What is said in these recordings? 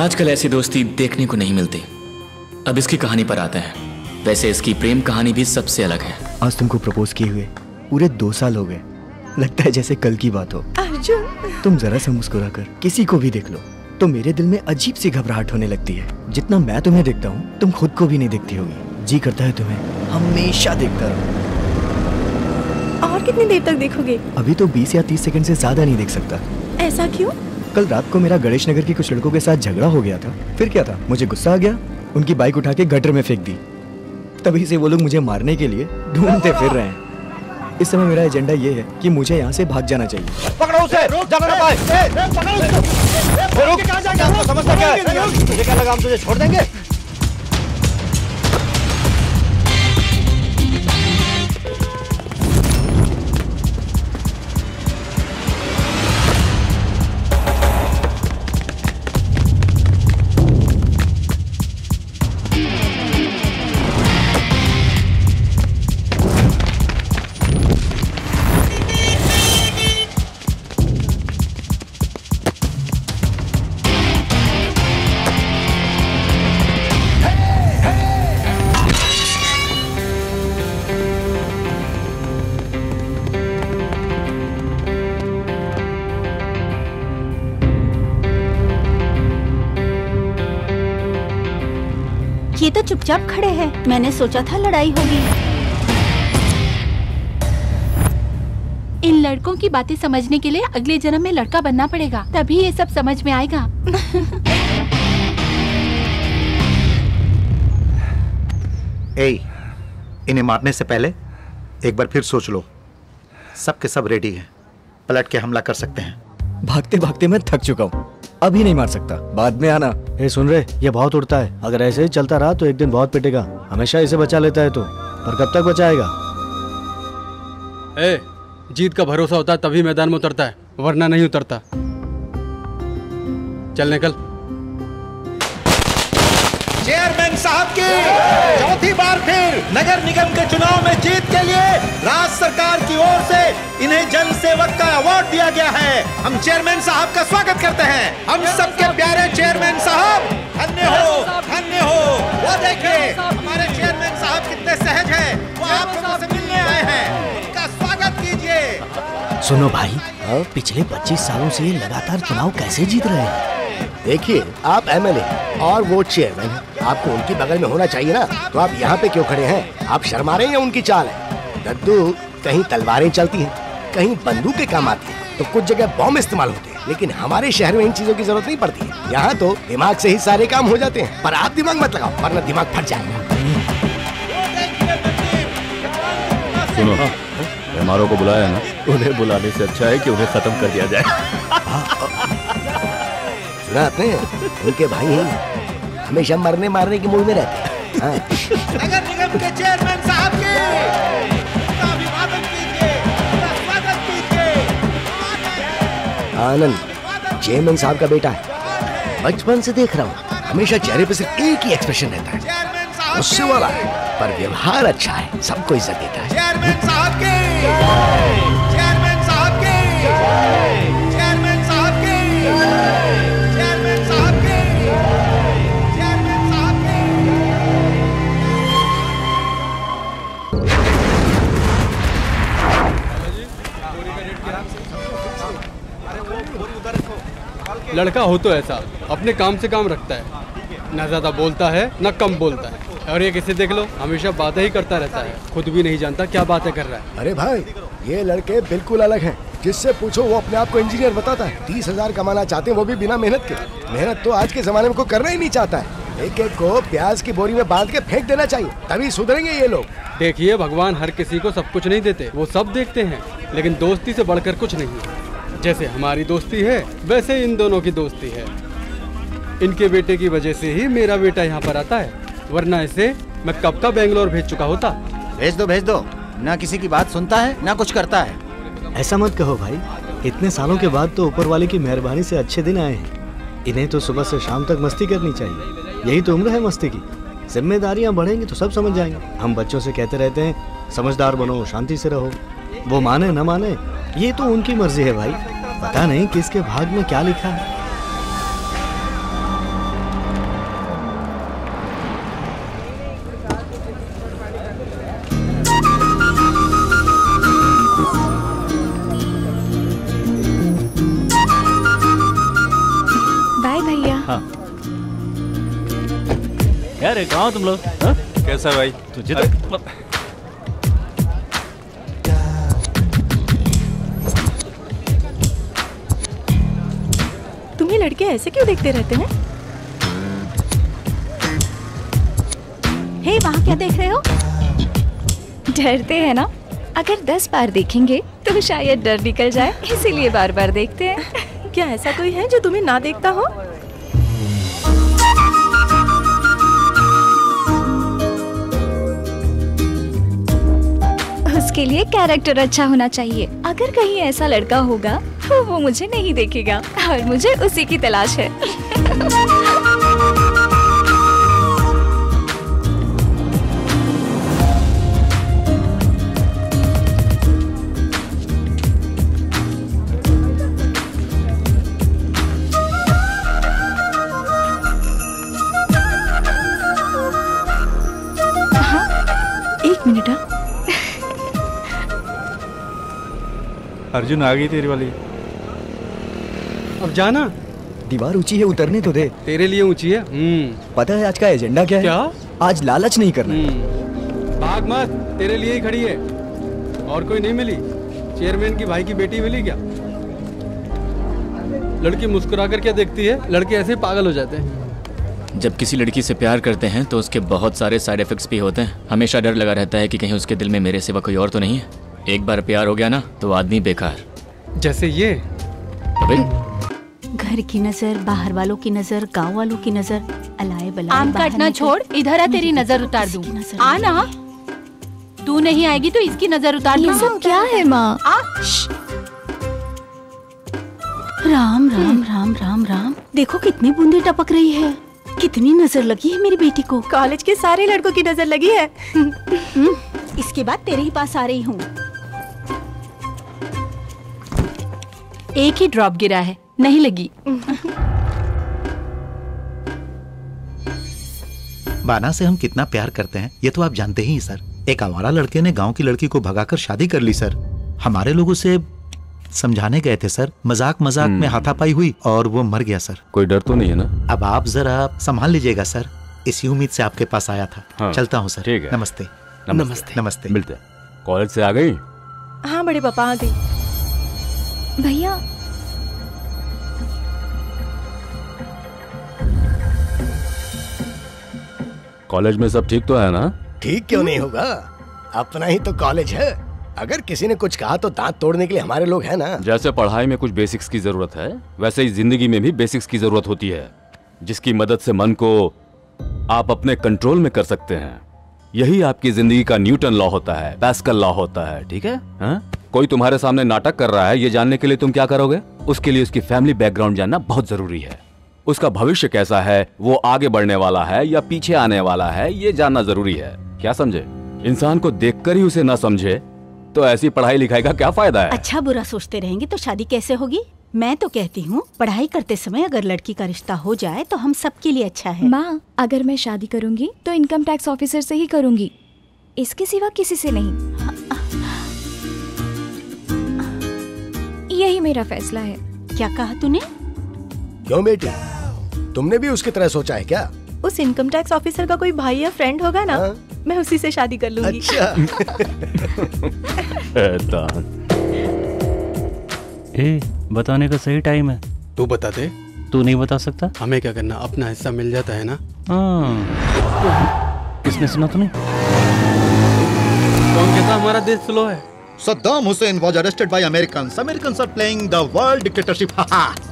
आजकल ऐसी दोस्ती देखने को नहीं मिलती। अब इसकी कहानी पर आता है। वैसे इसकी प्रेम कहानी भी सबसे अलग है। आज तुमको प्रपोज किए हुए पूरे 2 साल हो गए। लगता है जैसे कल की बात हो। अर्जुन, तुम जरा सा मुस्कुरा कर किसी को भी देख लो तो मेरे दिल में अजीब सी घबराहट होने लगती है। जितना मैं तुम्हें देखता हूँ तुम खुद को भी नहीं देखती होगी। जी करता है तुम्हें हमेशा देखता रहूं। और कितनी देर तक देखोगे? अभी तो 20 या 30 सेकंड से ज्यादा नहीं देख सकता। ऐसा क्यों? कल रात को मेरा गणेश नगर के कुछ लड़कों के साथ झगड़ा हो गया था। फिर क्या था, मुझे गुस्सा आ गया, उनकी बाइक उठा के गटर में फेंक दी। तभी से वो लोग मुझे मारने के लिए ढूंढते फिर रहे हैं। इस समय मेरा एजेंडा ये है कि मुझे यहाँ से भाग जाना चाहिए। पकड़ो उसे, जाना ना पाए। समझता क्या है? मुझे क्या लगा हम तुझे छोड़ देंगे? ये तो चुपचाप खड़े हैं। मैंने सोचा था लड़ाई होगी। इन लड़कों की बातें समझने के लिए अगले जन्म में लड़का बनना पड़ेगा, तभी ये सब समझ में आएगा। इन्हें मारने से पहले एक बार फिर सोच लो। सब के सब रेडी हैं, पलट के हमला कर सकते हैं। भागते भागते मैं थक चुका हूँ, अभी नहीं मार सकता, बाद में आना। सुन रहे, ये बहुत उड़ता है। अगर ऐसे ही चलता रहा तो एक दिन बहुत पिटेगा। हमेशा इसे बचा लेता है तो, पर कब तक बचाएगा? जीत का भरोसा होता है तभी मैदान में उतरता है, वरना नहीं उतरता। चल निकल। चेयरमैन साहब की चौथी बार फिर नगर निगम के चुनाव में जीत के लिए राज्य सरकार की ओर से इन्हें जन सेवक का अवार्ड दिया गया है। हम चेयरमैन साहब का स्वागत करते हैं। हम सबके प्यारे चेयरमैन साहब, धन्य हो, धन्य हो। वो देखिए हमारे चेयरमैन साहब कितने सहज हैं, वो आप लोगों से मिलने आए हैं। उनका स्वागत कीजिए। सुनो भाई, पिछले 25 सालों से ये लगातार चुनाव कैसे जीत रहे हैं? देखिए, आप एमएलए और वो चेयरमैन हैं, आपको उनकी बगल में होना चाहिए ना। तो आप यहाँ पे क्यों खड़े हैं? आप शर्मा रहे हैं या उनकी चाल है? दद्दू, कहीं तलवारें चलती हैं, कहीं बंदूकें काम आती हैं, तो कुछ जगह बॉम्ब इस्तेमाल होते हैं, लेकिन हमारे शहर में इन चीजों की जरूरत नहीं पड़ती है। यहाँ तो दिमाग से ही सारे काम हो जाते हैं। पर आप दिमाग मत लगाओ, वरना दिमाग फट जाएगा। सुनो, एमआरओ को बुलाया ना? उन्हें बुलाने से अच्छा है कि उन्हें खत्म कर दिया जाए। सुना आपने? उनके भाई हैं, हमेशा मरने मारने की मूड में रहते हैं। नगर निगम के चेयरमैन साहब के अभिवादन कीजिए, स्वागत कीजिए। आनंद चेयरमैन साहब का बेटा है। बचपन से देख रहा हूँ, हमेशा चेहरे पे सिर्फ एक ही एक्सप्रेशन रहता है, गुस्से वाला है, पर व्यवहार अच्छा है, सबको इज्जत देता है। चेयरमैन साहब के, चेयरमैन साहब के, चेयरमैन साहब के, चेयरमैन साहब के, चेयरमैन साहब के। लड़का हो तो ऐसा, अपने काम से काम रखता है, ना ज्यादा बोलता है ना कम बोलता है। और ये किसे देख लो, हमेशा बातें ही करता रहता है, खुद भी नहीं जानता क्या बातें कर रहा है। अरे भाई, ये लड़के बिल्कुल अलग हैं। जिससे पूछो वो अपने आप को इंजीनियर बताता है। 30,000 कमाना चाहते हैं, वो भी बिना मेहनत के। मेहनत तो आज के जमाने में कोई करना ही नहीं चाहता है। एक एक को प्याज की बोरी में बांध के फेंक देना चाहिए, तभी सुधरेंगे ये लोग। देखिए, भगवान हर किसी को सब कुछ नहीं देते, वो सब देखते हैं, लेकिन दोस्ती से बढ़कर कुछ नहीं। जैसे हमारी दोस्ती है, वैसे इन दोनों की दोस्ती है। इनके बेटे की वजह से ही मेरा बेटा यहाँ पर आता है, वरना इसे मैं कब का बेंगलोर भेज चुका होता। भेज दो, ना किसी की बात सुनता है ना कुछ करता है। ऐसा मत कहो भाई, इतने सालों के बाद तो ऊपर वाले की मेहरबानी से अच्छे दिन आए हैं। इन्हें तो सुबह से शाम तक मस्ती करनी चाहिए, यही तो उम्र है मस्ती की। जिम्मेदारियां बढ़ेंगी तो सब समझ जाएंगे। हम बच्चों से कहते रहते हैं समझदार बनो, शांति से रहो। वो माने न माने ये तो उनकी मर्जी है भाई, पता नहीं किसके भाग में क्या लिखा है। हाँ यार कहाँ हो तुम लोग? कैसा भाई? तुझे तो तुम ये लड़के ऐसे क्यों देखते रहते हैं? हे वहाँ क्या देख रहे हो? डरते हैं ना? अगर 10 बार देखेंगे तो शायद डर निकल जाए, इसीलिए बार बार देखते हैं। क्या ऐसा कोई है जो तुम्हें ना देखता हो? उसके लिए कैरेक्टर अच्छा होना चाहिए। अगर कहीं ऐसा लड़का होगा तो वो मुझे नहीं देखेगा और मुझे उसी की तलाश है। एक मिनट। अर्जुन आ गई तेरी वाली। अब जाना। दीवार ऊंची है, उतरने तो दे। तेरे लिए ऊंची है। पता है आज का एजेंडा क्या है? क्या? आज लालच नहीं करना। भाग मत, तेरे लिए ही खड़ी है। और कोई नहीं मिली? चेयरमैन की भाई की बेटी मिली क्या? लड़की मुस्कुरा कर क्या देखती है? लड़के ऐसे ही पागल हो जाते हैं। जब किसी लड़की से प्यार करते हैं तो उसके बहुत सारे साइड इफेक्ट्स भी होते हैं। हमेशा डर लगा रहता है कि कहीं उसके दिल में मेरे सिवा कोई और तो नहीं है। एक बार प्यार हो गया ना तो आदमी बेकार। जैसे ये घर की नजर, बाहर वालों की नजर, गांव वालों की नजर, अलाए बलाए। आम काटना छोड़, इधर आ, तेरी नजर उतार दूं। आ ना, तू नहीं आएगी तो इसकी नजर उतार दूं। ये सब क्या है माँ? राम राम राम राम राम। देखो कितनी बूंदे टपक रही है। कितनी नजर लगी है मेरी बेटी को। कॉलेज के सारे लड़कों की नजर लगी है। इसके बाद तेरे ही पास आ रही हूँ। एक ही ड्रॉप गिरा है, नहीं लगी। बाना से हम कितना प्यार करते हैं ये तो आप जानते ही सर। एक आवारा लड़के ने गांव की लड़की को भगाकर शादी कर ली सर। हमारे लोग उसे समझाने गए थे सर, मजाक मजाक में हाथापाई हुई और वो मर गया सर। कोई डर तो नहीं है ना? अब आप जरा संभाल लीजिएगा सर, इसी उम्मीद से आपके पास आया था। हाँ, चलता हूँ सर। ठीक है। नमस्ते। नमस्ते। नमस्ते। मिलते हैं। कॉलेज से आ गई? हाँ बड़े पापा आ गई। भैया कॉलेज में सब ठीक तो है ना? ठीक क्यों नहीं होगा, अपना ही तो कॉलेज है। अगर किसी ने कुछ कहा तो दांत तोड़ने के लिए हमारे लोग हैं ना। जैसे पढ़ाई में कुछ बेसिक्स की जरूरत है, वैसे ही जिंदगी में भी बेसिक्स की जरूरत होती है, जिसकी मदद से मन को आप अपने कंट्रोल में कर सकते हैं। यही आपकी जिंदगी का न्यूटन लॉ होता है, पैस्कल लॉ होता है। ठीक है? हा? कोई तुम्हारे सामने नाटक कर रहा है, ये जानने के लिए तुम क्या करोगे? उसके लिए उसकी फैमिली बैकग्राउंड जानना बहुत जरूरी है। उसका भविष्य कैसा है, वो आगे बढ़ने वाला है या पीछे आने वाला है, ये जानना जरूरी है। क्या समझे? इंसान को देखकर ही उसे ना समझे तो ऐसी पढ़ाई लिखाई का क्या फायदा है? अच्छा बुरा सोचते रहेंगे तो शादी कैसे होगी? मैं तो कहती हूँ पढ़ाई करते समय अगर लड़की का रिश्ता हो जाए तो हम सबके लिए अच्छा है। माँ, अगर मैं शादी करूंगी तो इनकम टैक्स ऑफिसर से ही करूंगी, इसके सिवा किसी से नहीं। यही मेरा फैसला है। क्या कहा तूने? क्यों बेटी, तुमने भी उसकी तरह सोचा है क्या? उस इनकम टैक्स ऑफिसर का कोई भाई या फ्रेंड होगा ना? हाँ? मैं उसी से शादी कर लूंगी। अच्छा। बताने का सही टाइम है। तू बता दे। तू नहीं बता सकता? हमें क्या करना, अपना हिस्सा मिल जाता है ना। किसने सुना तूने? कौन कहता हमारा देश स्लो है? Saddam Hussein was arrested by Americans. Americans are playing the world dictatorship.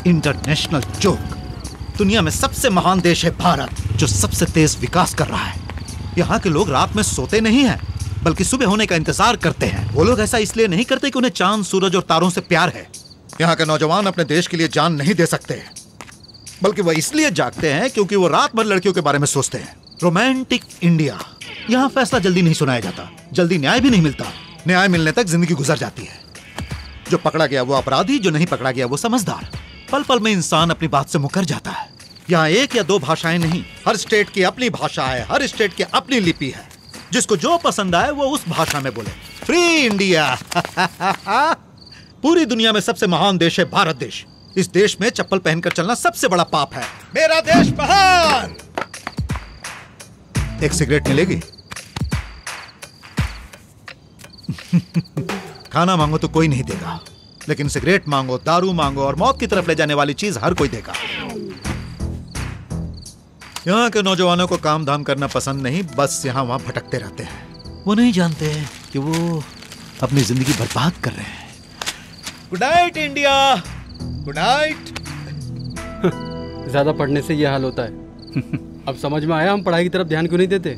International joke. दुनिया में सबसे महान देश है भारत, जो सबसे तेज विकास कर रहा है। यहाँ के लोग रात में सोते नहीं हैं, बल्कि सुबह होने का इंतजार करते हैं। वो लोग ऐसा इसलिए नहीं करते कि उन्हें चांद, सूरज और तारों से प्यार है। यहाँ के नौजवान अपने देश के लिए जान नहीं दे सकते, बल्कि वो इसलिए जागते हैं क्योंकि वो रात भर लड़कियों के बारे में सोचते हैं। Romantic India. यहाँ फैसला जल्दी नहीं सुनाया जाता, जल्दी न्याय भी नहीं मिलता। न्याय मिलने तक जिंदगी गुजर जाती है। जो पकड़ा गया वो अपराधी, जो नहीं पकड़ा गया वो समझदार। पल पल में इंसान अपनी बात से मुकर जाता है। यहाँ एक या दो भाषाएं नहीं, हर स्टेट की अपनी भाषा है, हर स्टेट की अपनी लिपि है। जिसको जो पसंद आए वो उस भाषा में बोले। Free India. पूरी दुनिया में सबसे महान देश है भारत देश। इस देश में चप्पल पहनकर चलना सबसे बड़ा पाप है। मेरा देश महान। एक सिगरेट मिलेगी? खाना मांगो तो कोई नहीं देगा, लेकिन सिगरेट मांगो, दारू मांगो और मौत की तरफ ले जाने वाली चीज हर कोई देगा। यहाँ के नौजवानों को काम धाम करना पसंद नहीं, बस यहाँ वहां भटकते रहते हैं। वो नहीं जानते कि वो अपनी जिंदगी बर्बाद कर रहे हैं। Good night India, good night. ज्यादा पढ़ने से ये हाल होता है। अब समझ में आया हम पढ़ाई की तरफ ध्यान क्यों नहीं देते।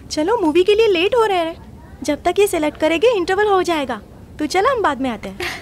चलो मूवी के लिए लेट हो रहे हैं। जब तक ये सिलेक्ट करेंगे इंटरवल हो जाएगा। तो चलो हम बाद में आते हैं।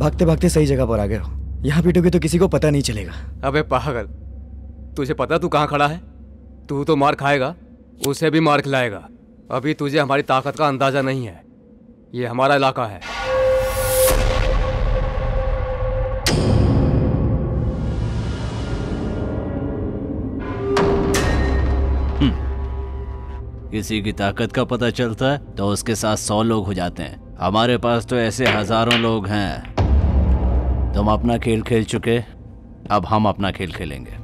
भागते भागते सही जगह पर आ गए हो। यहाँ पीटोगे तो किसी को पता नहीं चलेगा। अबे पागल, तुझे पता तू कहाँ खड़ा है? तू तो मार खाएगा, उसे भी मार खिलाएगा। अभी तुझे हमारी ताकत का अंदाजा नहीं है। ये हमारा इलाका है। किसी की ताकत का पता चलता है तो उसके साथ 100 लोग हो जाते हैं। हमारे पास तो ऐसे हजारों लोग हैं। तुम अपना खेल खेल चुके, अब हम अपना खेल खेलेंगे।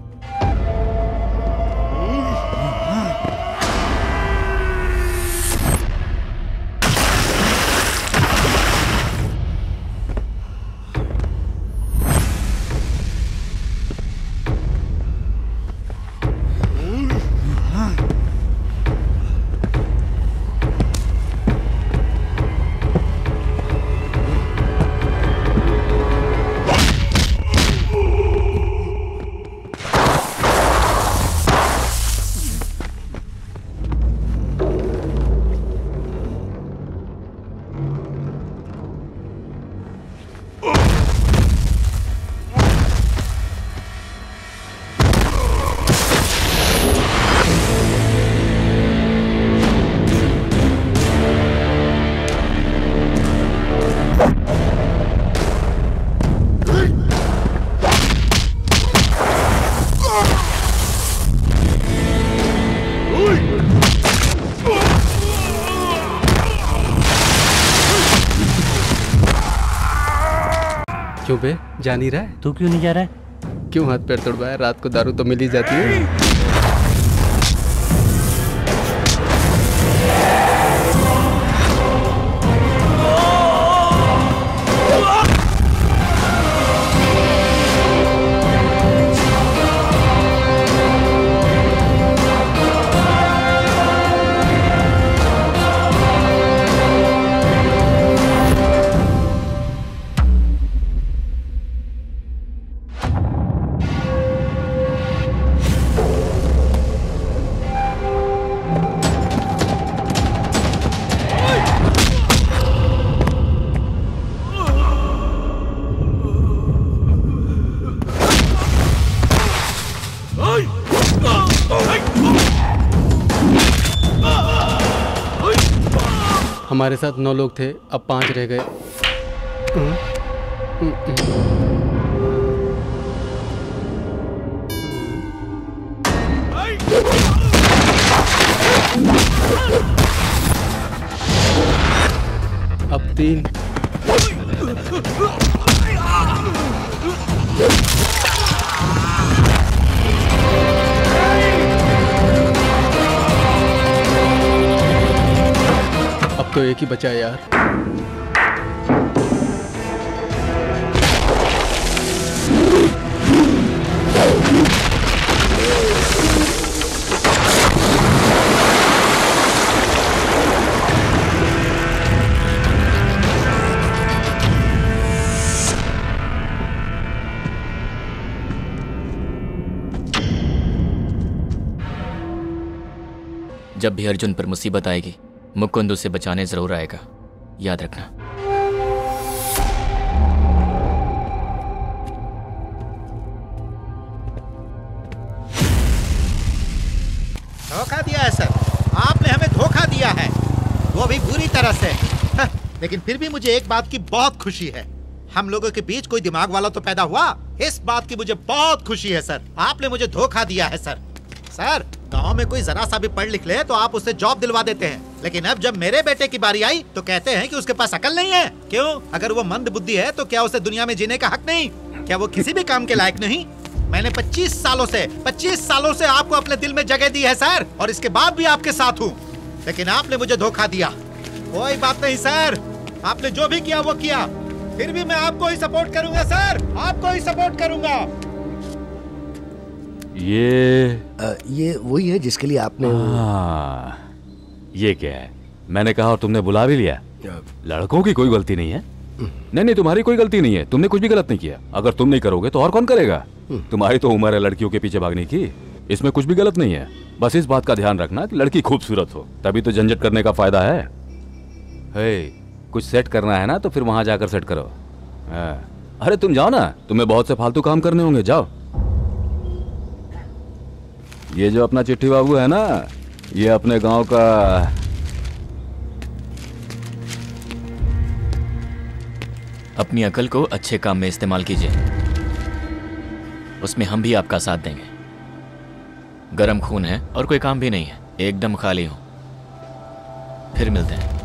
क्यों बे, जा नहीं रहा है? तू क्यों नहीं जा रहा है? क्यों हाथ पैर तोड़वाया? रात को दारू तो मिल ही जाती है। हमारे साथ 9 लोग थे, अब 5 रह गए। अब 3। तो एक ही बचा है यार। जब भी अर्जुन पर मुसीबत आएगी, मुकुंद उसे बचाने जरूर आएगा, याद रखना। धोखा दिया है सर, आपने हमें धोखा दिया है, वो भी बुरी तरह से। लेकिन फिर भी मुझे एक बात की बहुत खुशी है, हम लोगों के बीच कोई दिमाग वाला तो पैदा हुआ। इस बात की मुझे बहुत खुशी है सर, आपने मुझे धोखा दिया है सर। सर, गांव में कोई जरा सा भी पढ़ लिख ले तो आप उससे जॉब दिलवा देते हैं, लेकिन अब जब मेरे बेटे की बारी आई तो कहते हैं कि उसके पास अकल नहीं है। क्यों? अगर वो मंद बुद्धि है तो क्या उसे दुनिया में जीने का हक नहीं? क्या वो किसी भी काम के लायक नहीं? मैंने 25 सालों से आपको अपने दिल में जगह दी है सर, और इसके बाद भी आपके साथ हूँ, लेकिन आपने मुझे धोखा दिया। कोई बात नहीं सर, आपने जो भी किया वो किया, फिर भी मैं आपको ही सपोर्ट करूंगा सर, आपको ही सपोर्ट करूंगा। ये वही है जिसके लिए आपने। ये क्या है? मैंने कहा और तुमने बुला भी लिया। लड़कों की कोई गलती नहीं है। नहीं, तुम्हारी कोई गलती नहीं है, तुमने कुछ भी गलत नहीं किया। अगर तुम नहीं करोगे तो और कौन करेगा? तुम्हारी तो उम्र है लड़कियों के पीछे भागने की, इसमें कुछ भी गलत नहीं है। बस इस बात का ध्यान रखना कि लड़की खूबसूरत हो, तभी तो झंझट करने का फायदा है। कुछ सेट करना है ना तो फिर वहां जाकर सेट करो। अरे तुम जाओ ना, तुम्हें बहुत से फालतू काम करने होंगे, जाओ। ये जो अपना चिट्ठी बाबू है ना, ये अपने गांव का अपनी अकल को अच्छे काम में इस्तेमाल कीजिए, उसमें हम भी आपका साथ देंगे। गरम खून है और कोई काम भी नहीं है, एकदम खाली हूं। फिर मिलते हैं।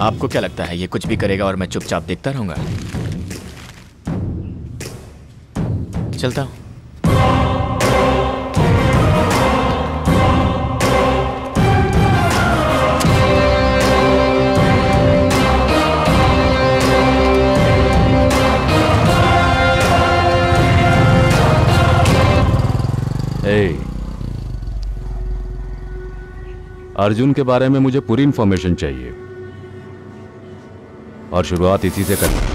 आपको क्या लगता है ये कुछ भी करेगा और मैं चुपचाप देखता रहूंगा? चलता हूं। अर्जुन के बारे में मुझे पूरी इंफॉर्मेशन चाहिए और शुरुआत इसी से करनी।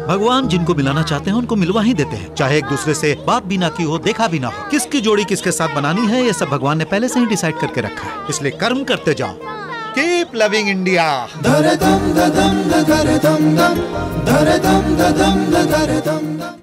भगवान जिनको मिलाना चाहते हैं उनको मिलवा ही देते हैं, चाहे एक दूसरे से बात भी ना की हो, देखा भी ना हो। किसकी जोड़ी किसके साथ बनानी है ये सब भगवान ने पहले से ही डिसाइड करके रखा है, इसलिए कर्म करते जाओ। Keep loving India. दम दम दम दम दम दम दम दम दम दम दम दम।